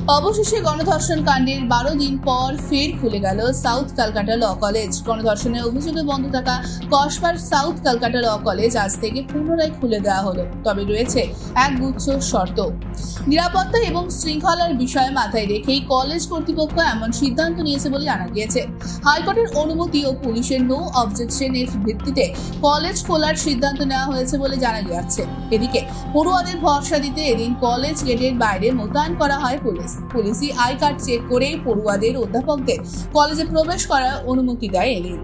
অবশেষে গণধর্ষণ কাণ্ডের 12 দিন পর ফের খুলে গেল সাউথ ক্যালকাটা ল কলেজ। গণধর্ষণের অভিযোগে বন্ধ থাকা কসবার সাউথ ক্যালকাটা ল কলেজ আজ থেকে পুনরায় খুলে দেওয়া হলো। তবে রয়েছে এক গুচ্ছ শর্ত। নিরাপত্তা এবং শৃঙ্খলার বিষয় মাথায় রেখেই কলেজ কর্তৃপক্ষ এমন সিদ্ধান্ত নিয়েছে বলে জানা গিয়েছে। হাইকোর্টের অনুমতি ও পুলিশের নো অবজেকশনের ভিত্তিতে কলেজ খোলার সিদ্ধান্ত নেওয়া হয়েছে বলে জানা যাচ্ছে। এদিকে পড়ুয়াদের ভরসা দিতে এদিন কলেজ গেটের বাইরে মোতায়েন করা হয় পুলিশই আই কার্ড চেক করে পড়ুয়াদের অধ্যাপকদের কলেজে প্রবেশ করার অনুমতি দেয়। এদিন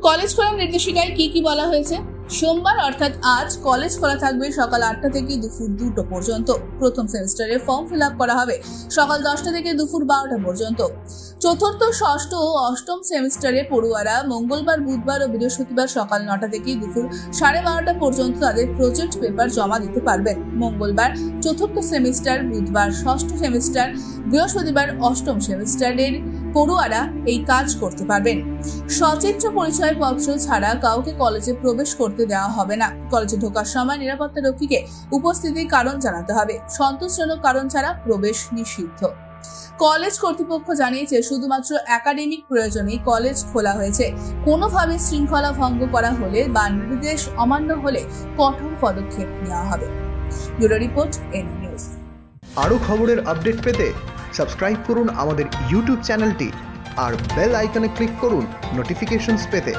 কলেজ খোলার নির্দেশিকায় কি বলা হয়েছে? সোমবার অর্থাৎ আজ কলেজ খোলা থাকবে সকাল 8টা থেকে দুপুর 2টো পর্যন্ত। প্রথম সেমিস্টারের ফর্ম ফিল আপ করা হবে সকাল 10টা থেকে দুপুর 12টা পর্যন্ত। চতুর্থ, ষষ্ঠ ও অষ্টম সেমিস্টারে পড়ুয়ারা মঙ্গলবার, বুধবার ও বৃহস্পতিবার সকাল 9টা থেকে দুপুর 12:30টা পর্যন্ত তাদের প্রজেক্ট পেপার জমা দিতে পারবেন। মঙ্গলবার চতুর্থ সেমিস্টার, বুধবার ষষ্ঠ সেমিস্টার, বৃহস্পতিবার অষ্টম সেমিস্টারের পড়ুয়ারা এই কাজ করতে পারবেন। সচিত্র পরিচয়পত্র ছাড়া কাউকে কলেজে প্রবেশ করতে দেওয়া হবে না। কলেজে ঢোকার সময় নিরাপত্তা রক্ষীকে উপস্থিতির কারণ জানাতে হবে। সন্তোষজনক কারণ ছাড়া প্রবেশ নিষিদ্ধ। কলেজ কর্তৃপক্ষ জানিয়েছে শুধুমাত্র একাডেমিক প্রয়োজনেই কলেজ খোলা হয়েছে। কোনোভাবে শৃঙ্খলা ভঙ্গ করা হলে বা নির্দেশ অমান্য হলে কঠোর পদক্ষেপ নেওয়া হবে। Bureau report, NN news. আরও খবরের আপডেট পেতে সাবস্ক্রাইব করুন আমাদের ইউটিউব চ্যানেলটি আর বেল আইকনে ক্লিক করুন নোটিফিকেশনস পেতে।